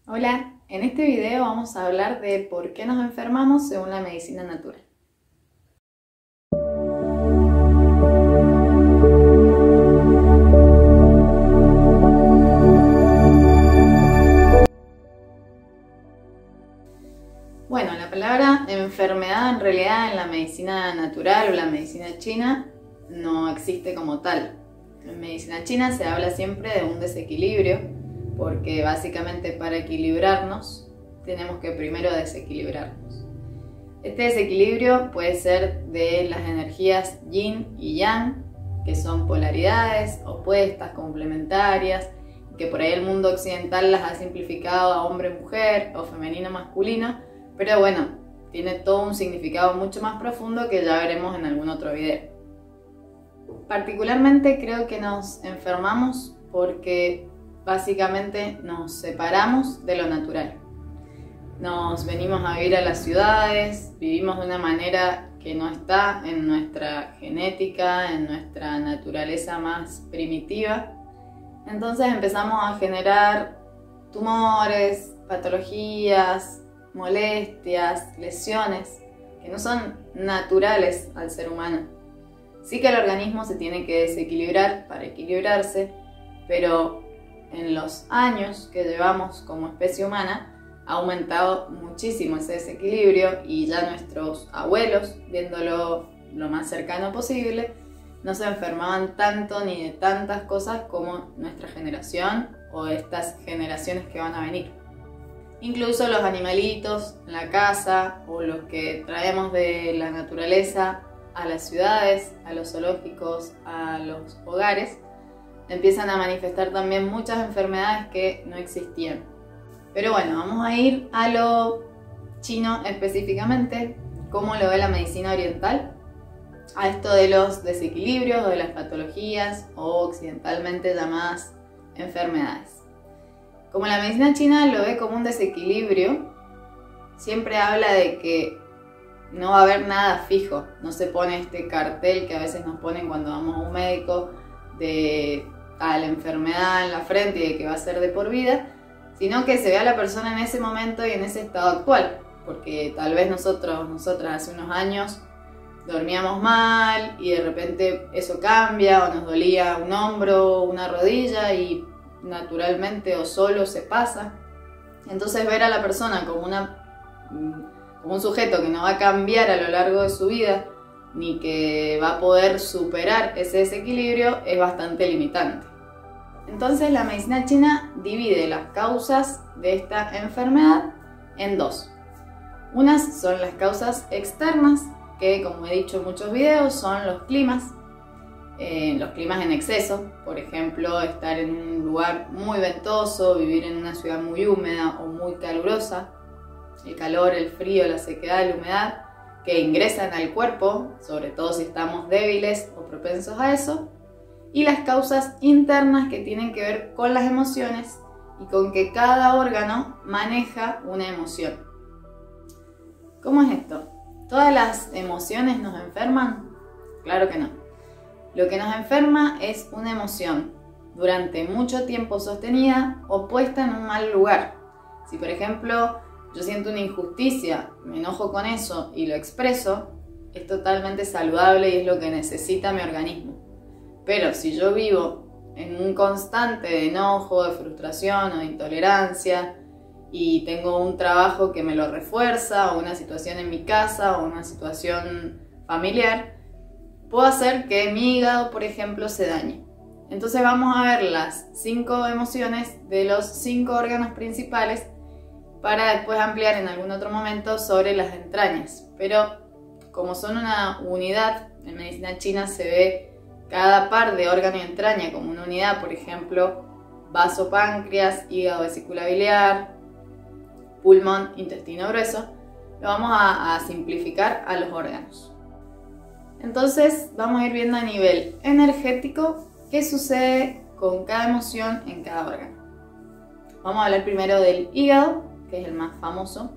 Hola, en este video vamos a hablar de por qué nos enfermamos según la medicina natural. Bueno, la palabra enfermedad en realidad en la medicina natural o la medicina china no existe como tal. En medicina china se habla siempre de un desequilibrio, porque básicamente para equilibrarnos tenemos que primero desequilibrarnos. Este desequilibrio puede ser de las energías yin y yang, que son polaridades opuestas, complementarias, que por ahí el mundo occidental las ha simplificado a hombre-mujer o femenino-masculino, pero bueno, tiene todo un significado mucho más profundo que ya veremos en algún otro video. Particularmente creo que nos enfermamos porque básicamente nos separamos de lo natural. Nos venimos a vivir a las ciudades, vivimos de una manera que no está en nuestra genética, en nuestra naturaleza más primitiva. Entonces empezamos a generar tumores, patologías, molestias, lesiones que no son naturales al ser humano. Sí que el organismo se tiene que desequilibrar para equilibrarse, pero en los años que llevamos como especie humana ha aumentado muchísimo ese desequilibrio y ya nuestros abuelos, viéndolo lo más cercano posible, no se enfermaban tanto ni de tantas cosas como nuestra generación o estas generaciones que van a venir. Incluso los animalitos en la casa o los que traemos de la naturaleza a las ciudades, a los zoológicos, a los hogares, empiezan a manifestar también muchas enfermedades que no existían. Pero bueno, vamos a ir a lo chino específicamente, cómo lo ve la medicina oriental, a esto de los desequilibrios o de las patologías o occidentalmente llamadas enfermedades. Como la medicina china lo ve como un desequilibrio, siempre habla de que no va a haber nada fijo, no se pone este cartel que a veces nos ponen cuando vamos a un médico de tal enfermedad en la frente y de que va a ser de por vida, sino que se ve a la persona en ese momento y en ese estado actual, porque tal vez nosotras hace unos años dormíamos mal y de repente eso cambia o nos dolía un hombro o una rodilla y naturalmente o solo se pasa. Entonces ver a la persona como un sujeto que no va a cambiar a lo largo de su vida ni que va a poder superar ese desequilibrio es bastante limitante. Entonces la medicina china divide las causas de esta enfermedad en dos. Unas son las causas externas, que como he dicho en muchos videos son los climas en exceso, por ejemplo estar en un lugar muy ventoso, vivir en una ciudad muy húmeda o muy calurosa, el calor, el frío, la sequedad, la humedad que ingresan al cuerpo, sobre todo si estamos débiles o propensos a eso, y las causas internas que tienen que ver con las emociones y con que cada órgano maneja una emoción. ¿Cómo es esto? ¿Todas las emociones nos enferman? Claro que no. Lo que nos enferma es una emoción durante mucho tiempo sostenida o puesta en un mal lugar. Si por ejemplo yo siento una injusticia, me enojo con eso y lo expreso, es totalmente saludable y es lo que necesita mi organismo. Pero si yo vivo en un constante de enojo, de frustración o de intolerancia y tengo un trabajo que me lo refuerza o una situación en mi casa o una situación familiar, puedo hacer que mi hígado, por ejemplo, se dañe. Entonces vamos a ver las 5 emociones de los 5 órganos principales para después ampliar en algún otro momento sobre las entrañas. Pero como son una unidad, en medicina china se ve cada par de órgano y entraña como una unidad, por ejemplo, vaso, páncreas, hígado, vesícula biliar, pulmón, intestino grueso, lo vamos a simplificar a los órganos. Entonces vamos a ir viendo a nivel energético qué sucede con cada emoción en cada órgano. Vamos a hablar primero del hígado, que es el más famoso.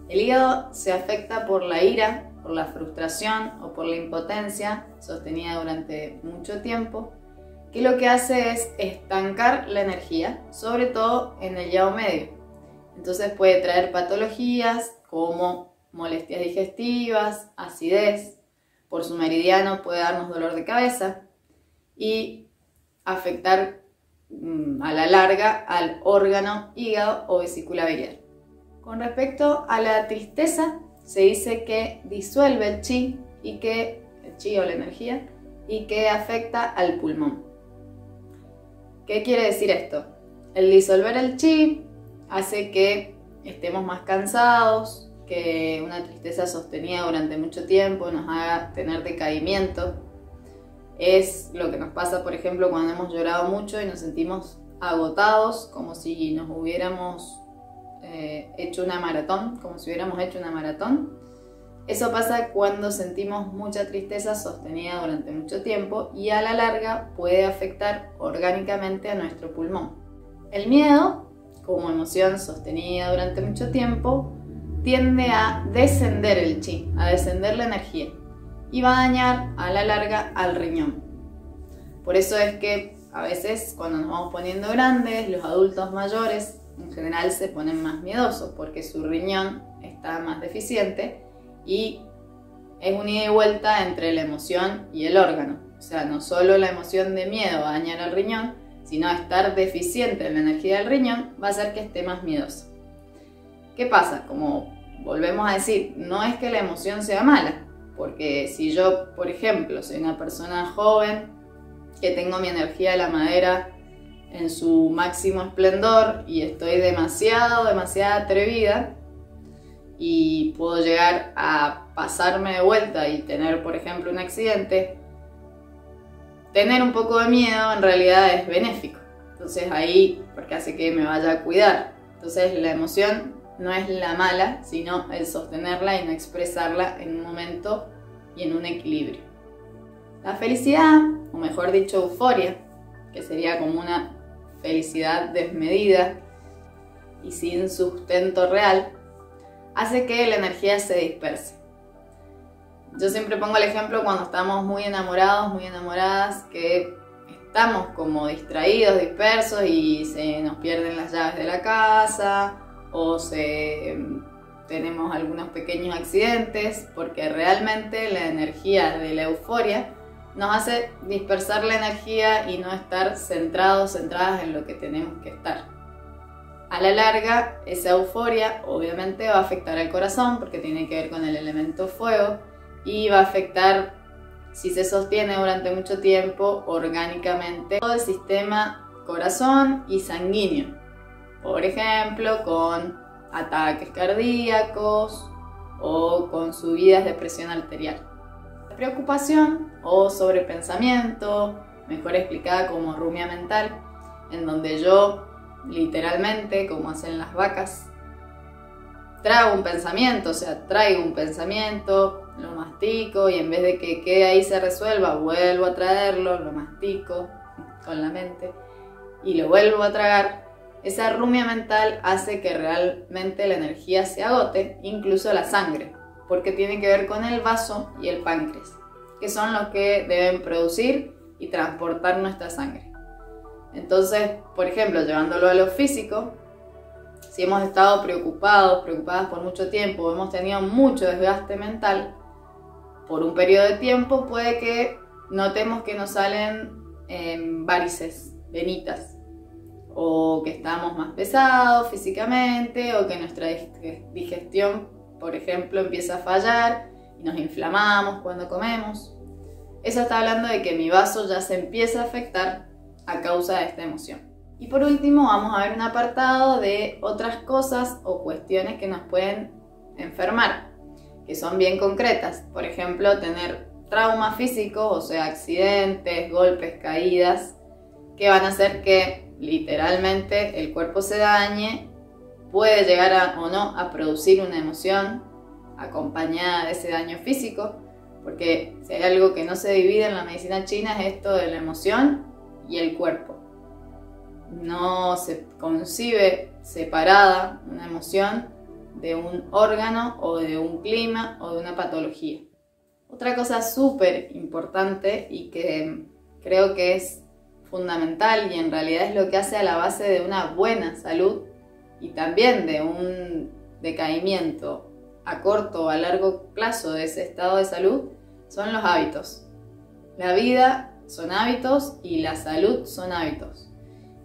El hígado se afecta por la ira, por la frustración o por la impotencia sostenida durante mucho tiempo, que lo que hace es estancar la energía, sobre todo en el yao medio, Entonces puede traer patologías como molestias digestivas, acidez, por su meridiano puede darnos dolor de cabeza y afectar a la larga al órgano hígado o vesícula biliar. Con respecto a la tristeza, se dice que disuelve el chi o la energía y que afecta al pulmón. ¿Qué quiere decir esto? El disolver el chi hace que estemos más cansados, que una tristeza sostenida durante mucho tiempo nos haga tener decaimiento. Es lo que nos pasa, por ejemplo, cuando hemos llorado mucho y nos sentimos agotados, como si nos hubiéramos hecho una maratón, Eso pasa cuando sentimos mucha tristeza sostenida durante mucho tiempo y a la larga puede afectar orgánicamente a nuestro pulmón. El miedo, como emoción sostenida durante mucho tiempo, tiende a descender el chi, a descender la energía y va a dañar a la larga al riñón. Por eso es que a veces cuando nos vamos poniendo grandes, los adultos mayores en general se ponen más miedosos porque su riñón está más deficiente y es un ida y vuelta entre la emoción y el órgano. O sea, no solo la emoción de miedo va a dañar al riñón, sino estar deficiente en la energía del riñón va a hacer que esté más miedoso. ¿Qué pasa? Como volvemos a decir, no es que la emoción sea mala, porque si yo, por ejemplo, soy una persona joven, que tengo mi energía de la madera en su máximo esplendor y estoy demasiada atrevida y puedo llegar a pasarme de vuelta y tener, por ejemplo, un accidente, tener un poco de miedo en realidad es benéfico. Entonces ahí, porque hace que me vaya a cuidar. Entonces la emoción no es la mala, sino el sostenerla y no expresarla en un momento y en un equilibrio. La felicidad, o mejor dicho, euforia, que sería como una felicidad desmedida y sin sustento real, hace que la energía se disperse. Yo siempre pongo el ejemplo cuando estamos muy enamorados, muy enamoradas, que estamos como distraídos, dispersos y se nos pierden las llaves de la casa o tenemos algunos pequeños accidentes, porque realmente la energía de la euforia nos hace dispersar la energía y no estar centradas en lo que tenemos que estar. A la larga, esa euforia obviamente va a afectar al corazón porque tiene que ver con el elemento fuego y va a afectar, si se sostiene durante mucho tiempo, orgánicamente todo el sistema corazón y sanguíneo. Por ejemplo, con ataques cardíacos o con subidas de presión arterial. La preocupación o sobrepensamiento, mejor explicada como rumia mental, en donde yo literalmente, como hacen las vacas, traigo un pensamiento, lo mastico y en vez de que quede ahí se resuelva, vuelvo a traerlo, lo mastico con la mente y lo vuelvo a tragar. Esa rumia mental hace que realmente la energía se agote, incluso la sangre, porque tiene que ver con el vaso y el páncreas, que son los que deben producir y transportar nuestra sangre. Entonces, por ejemplo, llevándolo a lo físico, si hemos estado preocupadas por mucho tiempo, hemos tenido mucho desgaste mental, por un periodo de tiempo puede que notemos que nos salen varices, venitas, o que estamos más pesados físicamente, o que nuestra digestión, por ejemplo, empieza a fallar y nos inflamamos cuando comemos. Eso está hablando de que mi vaso ya se empieza a afectar a causa de esta emoción. Y por último vamos a ver un apartado de otras cosas o cuestiones que nos pueden enfermar, que son bien concretas. Por ejemplo, tener traumas físicos, o sea, accidentes, golpes, caídas, que van a hacer que literalmente el cuerpo se dañe. Puede llegar o no a producir una emoción acompañada de ese daño físico, porque si hay algo que no se divide en la medicina china es esto de la emoción y el cuerpo. No se concibe separada una emoción de un órgano o de un clima o de una patología. Otra cosa súper importante y que creo que es fundamental y en realidad es lo que hace a la base de una buena salud y también de un decaimiento a corto o a largo plazo de ese estado de salud son los hábitos. La vida son hábitos y la salud son hábitos.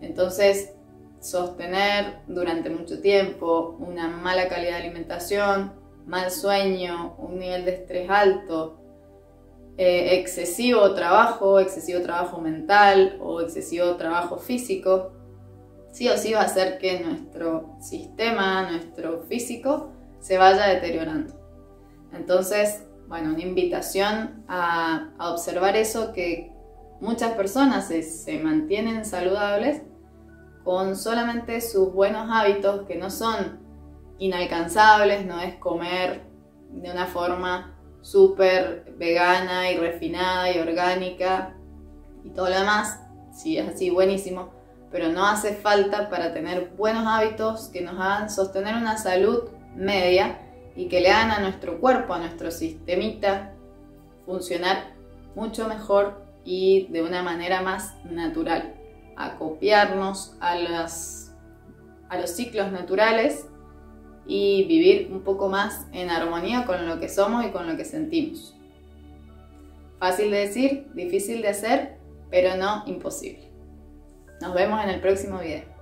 Entonces, sostener durante mucho tiempo una mala calidad de alimentación, mal sueño, un nivel de estrés alto, excesivo trabajo mental o excesivo trabajo físico, sí o sí va a hacer que nuestro sistema, nuestro físico, se vaya deteriorando. Entonces, bueno, una invitación a observar eso, que muchas personas se mantienen saludables con solamente sus buenos hábitos, que no son inalcanzables, no es comer de una forma súper vegana y refinada y orgánica y todo lo demás. Si es así, buenísimo, pero no hace falta para tener buenos hábitos que nos hagan sostener una salud media y que le hagan a nuestro cuerpo, a nuestro sistemita, funcionar mucho mejor y de una manera más natural, acopiarnos a los ciclos naturales y vivir un poco más en armonía con lo que somos y con lo que sentimos. Fácil de decir, difícil de hacer, pero no imposible. Nos vemos en el próximo video.